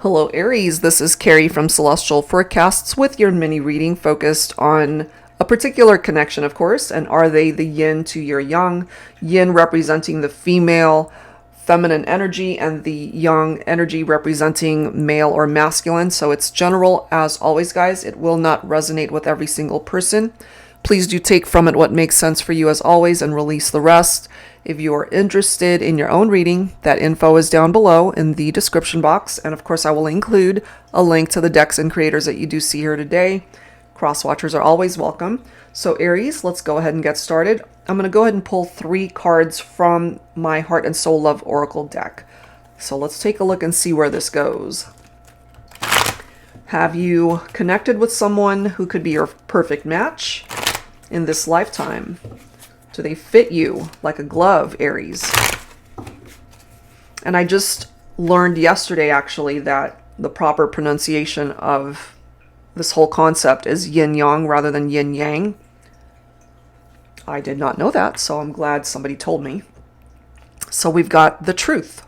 Hello Aries, this is Carrie from Celestial Forecasts with your mini reading focused on a particular connection, of course, and are they the yin to your yang? Yin representing the female, feminine energy, and the yang energy representing male or masculine. So it's general as always, guys. It will not resonate with every single person. Please do take from it what makes sense for you as always and release the rest. If you are interested in your own reading, that info is down below in the description box. And of course, I will include a link to the decks and creators that you do see here today. Cross-watchers are always welcome. So Aries, let's go ahead and get started. I'm going to go ahead and pull 3 cards from my Heart and Soul Love Oracle deck. So let's take a look and see where this goes. Have you connected with someone who could be your perfect match in this lifetime? Do they fit you like a glove, Aries? And I just learned yesterday, actually, that the proper pronunciation of this whole concept is yin-yang rather than yin-yang. I did not know that, so I'm glad somebody told me. So we've got the truth.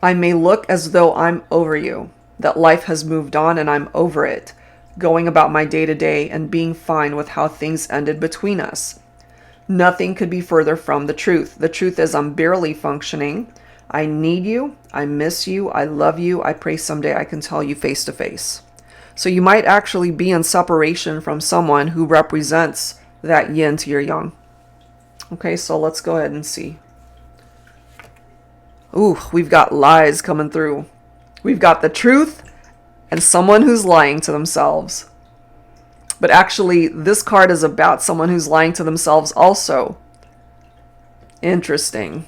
I may look as though I'm over you, that life has moved on and I'm over it, going about my day-to-day and being fine with how things ended between us. Nothing could be further from the truth. The truth is I'm barely functioning. I need you. I miss you. I love you. I pray someday I can tell you face to face. So you might actually be in separation from someone who represents that yin to your yang. Okay, so let's go ahead and see. Ooh, we've got lies coming through. We've got the truth and someone who's lying to themselves. But actually, this card is about someone who's lying to themselves also. Interesting.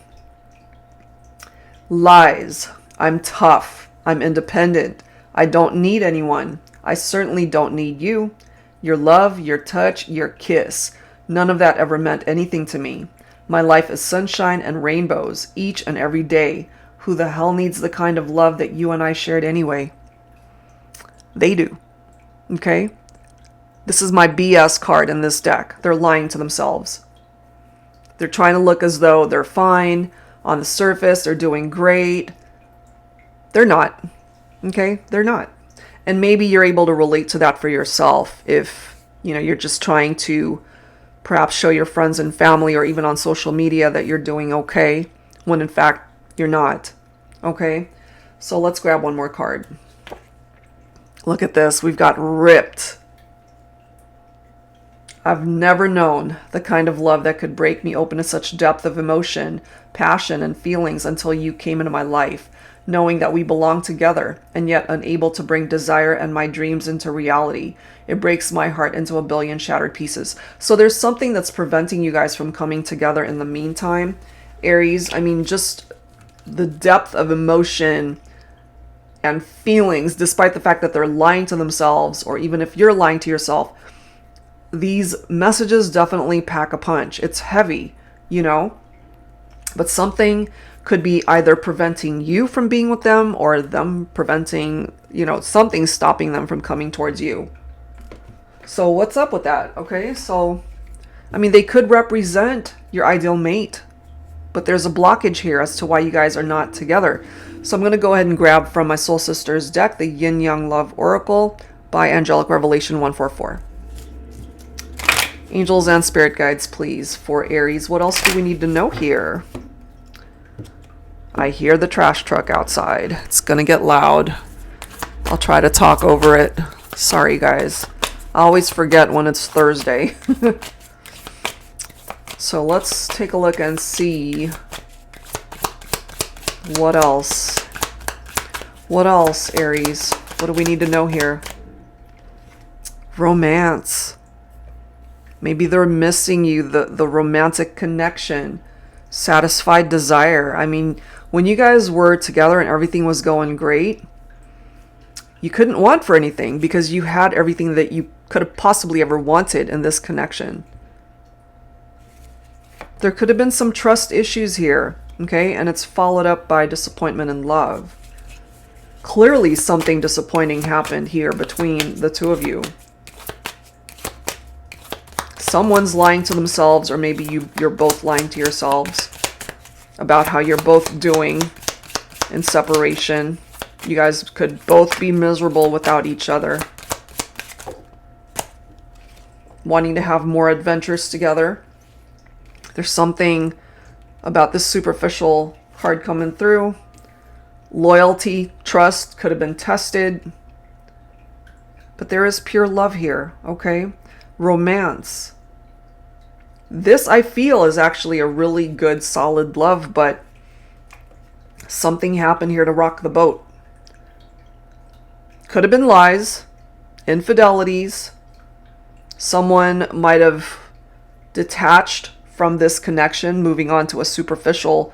Lies. I'm tough. I'm independent. I don't need anyone. I certainly don't need you. Your love, your touch, your kiss. None of that ever meant anything to me. My life is sunshine and rainbows each and every day. Who the hell needs the kind of love that you and I shared anyway? They do. Okay? This is my BS card in this deck. They're lying to themselves. They're trying to look as though they're fine. On the surface, they're doing great. They're not. Okay? They're not. And maybe you're able to relate to that for yourself if, you're just trying to perhaps show your friends and family or even on social media that you're doing okay, when in fact, you're not. Okay? So let's grab one more card. Look at this. We've got ripped. I've never known the kind of love that could break me open to such depth of emotion, passion, and feelings until you came into my life, knowing that we belong together and yet unable to bring desire and my dreams into reality. It breaks my heart into a billion shattered pieces. So there's something that's preventing you guys from coming together in the meantime. Aries, just the depth of emotion and feelings, despite the fact that they're lying to themselves, or even if you're lying to yourself, these messages definitely pack a punch. It's heavy, but something could be either preventing you from being with them or them preventing, something stopping them from coming towards you. So what's up with that? Okay, so, they could represent your ideal mate, but there's a blockage here as to why you guys are not together. So I'm going to go ahead and grab from my Soul Sisters deck, the Yin Yang Love Oracle by Angelic Revelation 144. Angels and spirit guides, please, for Aries. What else do we need to know here? I hear the trash truck outside. It's going to get loud. I'll try to talk over it. Sorry, guys. I always forget when it's Thursday. So let's take a look and see what else. What else, Aries? What do we need to know here? Romance. Maybe they're missing you, the romantic connection, satisfied desire. When you guys were together and everything was going great, you couldn't want for anything because you had everything that you could have possibly ever wanted in this connection. There could have been some trust issues here, okay? And it's followed up by disappointment in love. Clearly something disappointing happened here between the two of you. Someone's lying to themselves, or maybe you're both lying to yourselves about how you're both doing in separation. You guys could both be miserable without each other. Wanting to have more adventures together. There's something about this superficial card coming through. Loyalty, trust could have been tested. But there is pure love here, okay? Romance. This, I feel, is actually a really good, solid love, but something happened here to rock the boat. Could have been lies, infidelities. Someone might have detached from this connection, moving on to a superficial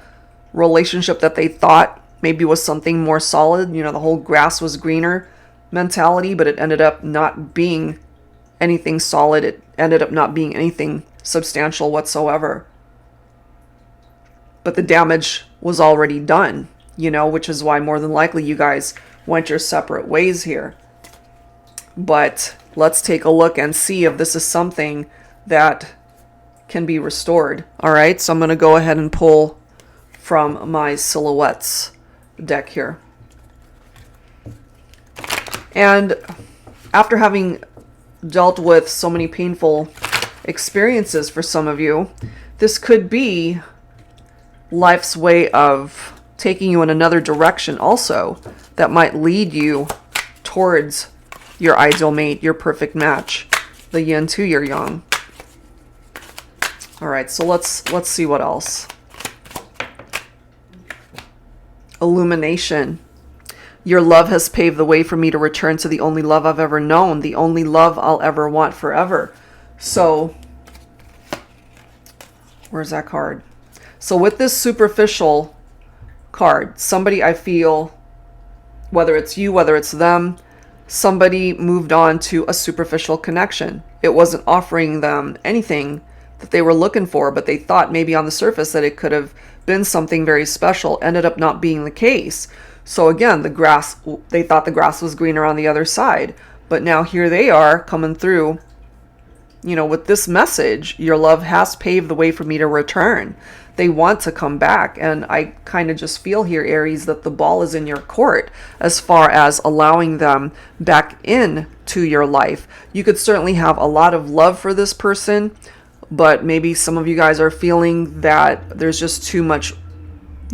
relationship that they thought maybe was something more solid. You know, the whole grass was greener mentality, but it ended up not being anything solid. It ended up not being anything substantial whatsoever. But the damage was already done, you know, which is why more than likely you guys went your separate ways here. But let's take a look and see if this is something that can be restored. All right, so I'm going to go ahead and pull from my silhouettes deck here. And after having dealt with so many painful experiences for some of you, this could be life's way of taking you in another direction also that might lead you towards your ideal mate, your perfect match, the yin to your yang. All right, so let's see what else. Illumination. Your love has paved the way for me to return to the only love I've ever known, the only love I'll ever want forever. So, where's that card? So with this superficial card, somebody, I feel, whether it's you, whether it's them, somebody moved on to a superficial connection. It wasn't offering them anything that they were looking for, but they thought maybe on the surface that it could have been something very special. Ended up not being the case. So again, they thought the grass was greener on the other side. But now here they are coming through, you know, with this message. Your love has paved the way for me to return. They want to come back. And I kind of just feel here, Aries, that the ball is in your court as far as allowing them back in to your life. You could certainly have a lot of love for this person, but maybe some of you guys are feeling that there's just too much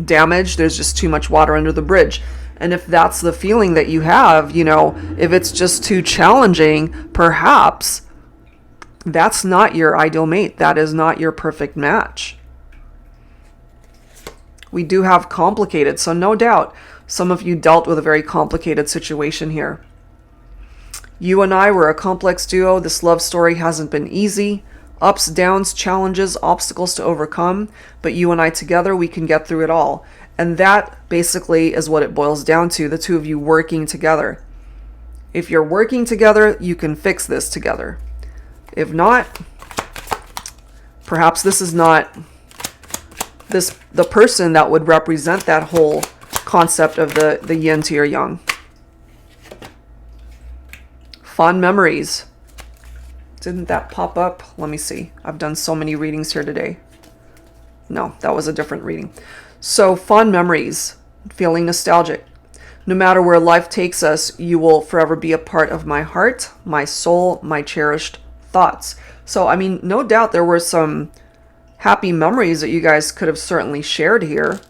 damage. There's just too much water under the bridge. And if that's the feeling that you have, you know, if it's just too challenging, perhaps that's not your ideal mate. That is not your perfect match. We do have complicated, so no doubt some of you dealt with a very complicated situation here. You and I were a complex duo. This love story hasn't been easy. Ups, downs, challenges, obstacles to overcome, but you and I together, we can get through it all. And that basically is what it boils down to, the two of you working together. If you're working together, you can fix this together. If not, perhaps this is not the person that would represent that whole concept of the yin to your yang. Fond memories. Didn't that pop up? Let me see. I've done so many readings here today. No, that was a different reading. So, fond memories, feeling nostalgic. No matter where life takes us, you will forever be a part of my heart, my soul, my cherished thoughts. So, I mean, no doubt there were some happy memories that you guys could have certainly shared here.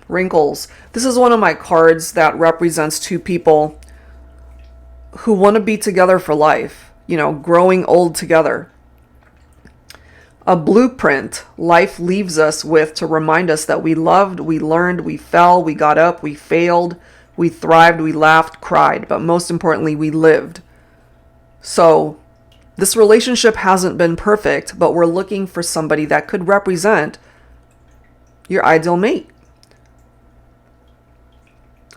Wrinkles. This is one of my cards that represents two people who want to be together for life, you know, growing old together. A blueprint life leaves us with to remind us that we loved, we learned, we fell, we got up, we failed, we thrived, we laughed, cried, but most importantly, we lived. So this relationship hasn't been perfect, but we're looking for somebody that could represent your ideal mate.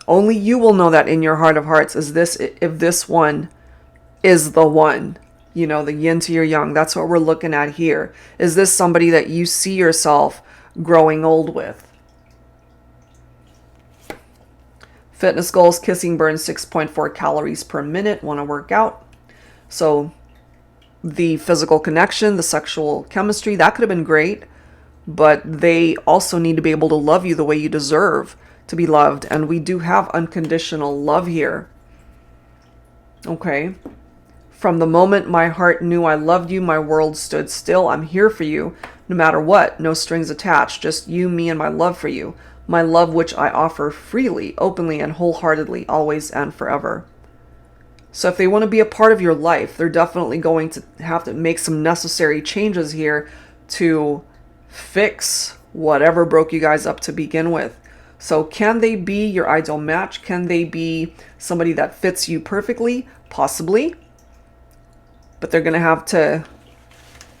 Only you will know that in your heart of hearts, if this one is the one, you know, the yin to your yang. That's what we're looking at here. Is this somebody that you see yourself growing old with? Fitness goals, kissing burns 6.4 calories per minute. Want to work out. So the physical connection, the sexual chemistry, that could have been great. but they also need to be able to love you the way you deserve to be loved. And we do have unconditional love here. Okay. From the moment my heart knew I loved you, my world stood still. I'm here for you, no matter what. No strings attached. Just you, me, and my love for you. My love which I offer freely, openly, and wholeheartedly, always and forever. So if they want to be a part of your life, they're definitely going to have to make some necessary changes here to fix whatever broke you guys up to begin with. So can they be your ideal match? Can they be somebody that fits you perfectly? Possibly. But they're going to have to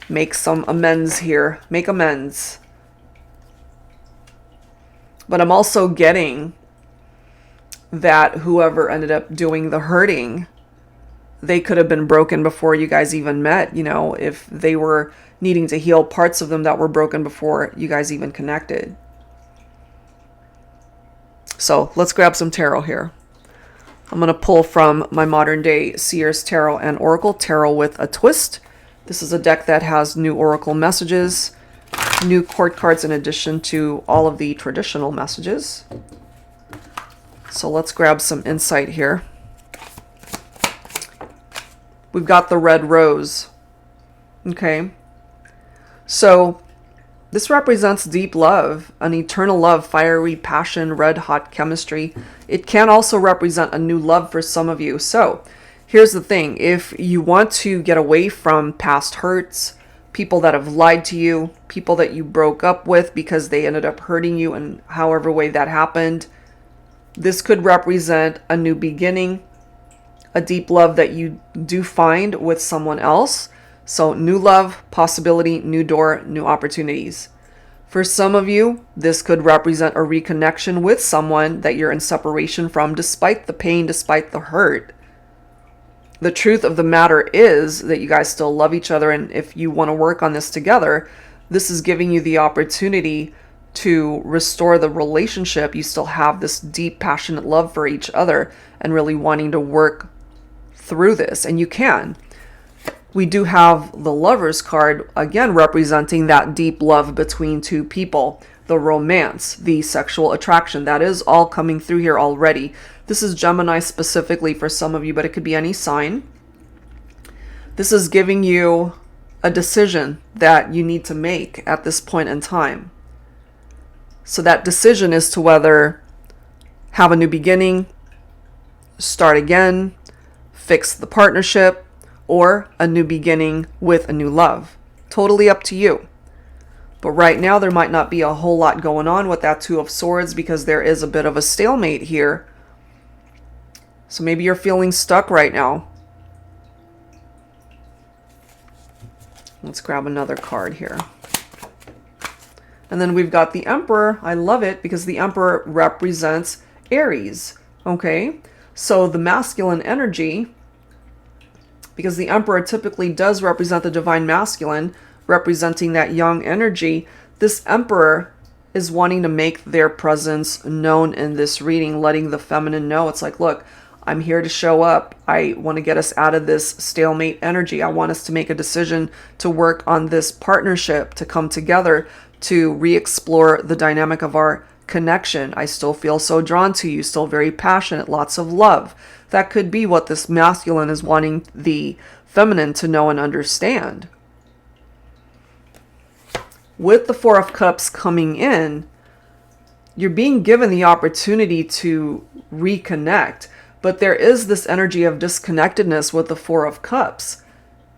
make some amends here. Make amends. But I'm also getting that whoever ended up doing the hurting, they could have been broken before you guys even met. You know, if they were needing to heal parts of them that were broken before you guys even connected. So let's grab some tarot here. I'm going to pull from my modern day Seers Tarot and Oracle, Tarot with a Twist. This is a deck that has new Oracle messages, new court cards in addition to all of the traditional messages. So let's grab some insight here. We've got the red rose. Okay. So this represents deep love, an eternal love, fiery passion, red hot chemistry. It can also represent a new love for some of you. So here's the thing. If you want to get away from past hurts, people that have lied to you, people that you broke up with because they ended up hurting you in however way that happened, this could represent a new beginning, a deep love that you do find with someone else. So new love, possibility, new door, new opportunities. For some of you, this could represent a reconnection with someone that you're in separation from, despite the pain, despite the hurt. The truth of the matter is that you guys still love each other, and if you want to work on this together, this is giving you the opportunity to restore the relationship. You still have this deep, passionate love for each other and really wanting to work through this, and you can. We do have the Lovers card, again representing that deep love between two people, the romance, the sexual attraction. That is all coming through here already. This is Gemini specifically for some of you, but it could be any sign. This is giving you a decision that you need to make at this point in time. So that decision is to whether have a new beginning, start again, fix the partnership, or a new beginning with a new love. Totally up to you. But right now there might not be a whole lot going on with that Two of Swords because there is a bit of a stalemate here. So maybe you're feeling stuck right now. Let's grab another card here. And then we've got the Emperor. I love it because the Emperor represents Aries. Okay, so the masculine energy, because the Emperor typically does represent the divine masculine, representing that young energy. This Emperor is wanting to make their presence known in this reading, letting the feminine know. It's like, look, I'm here to show up. I want to get us out of this stalemate energy. I want us to make a decision to work on this partnership, to come together, to re-explore the dynamic of our connection. I still feel so drawn to you, still very passionate, lots of love. That could be what this masculine is wanting the feminine to know and understand. With the Four of Cups coming in, you're being given the opportunity to reconnect, but there is this energy of disconnectedness with the Four of Cups.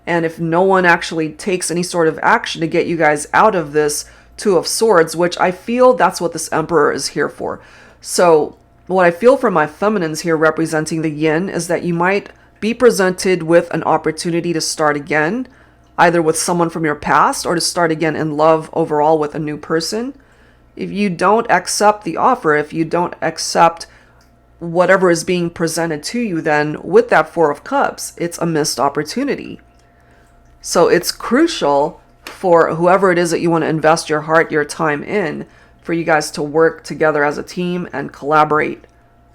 And if no one actually takes any sort of action to get you guys out of this Two of Swords, which I feel that's what this Emperor is here for. So what I feel from my feminines here representing the yin is that you might be presented with an opportunity to start again, either with someone from your past or to start again in love overall with a new person. If you don't accept the offer, if you don't accept whatever is being presented to you, then with that Four of Cups, it's a missed opportunity. So it's crucial for whoever it is that you want to invest your heart, your time in, for you guys to work together as a team and collaborate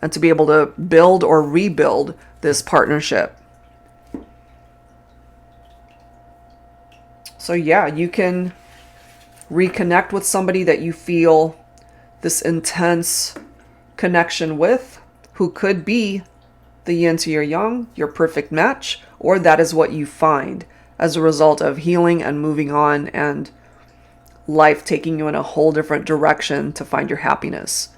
and to be able to build or rebuild this partnership. So yeah, you can reconnect with somebody that you feel this intense connection with, who could be the yin to your yang, your perfect match, or that is what you find as a result of healing and moving on and life taking you in a whole different direction to find your happiness.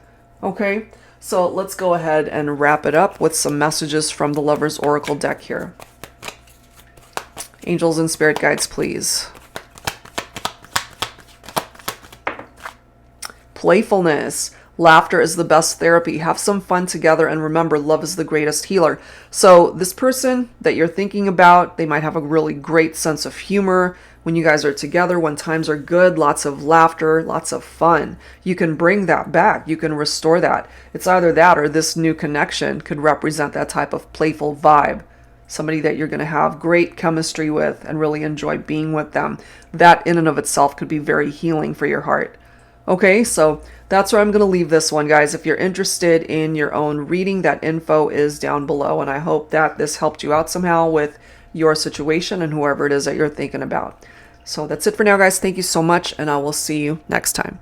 Okay, so let's go ahead and wrap it up with some messages from the Lover's Oracle deck here. Angels and spirit guides, please. Playfulness. Laughter is the best therapy. Have some fun together, and remember, love is the greatest healer. So this person that you're thinking about, they might have a really great sense of humor. When you guys are together, when times are good, lots of laughter, lots of fun. You can bring that back. You can restore that. It's either that or this new connection could represent that type of playful vibe. Somebody that you're going to have great chemistry with and really enjoy being with them. That in and of itself could be very healing for your heart. Okay, so that's where I'm going to leave this one, guys. If you're interested in your own reading, that info is down below, and I hope that this helped you out somehow with your situation and whoever it is that you're thinking about. So that's it for now, guys. Thank you so much, and I will see you next time.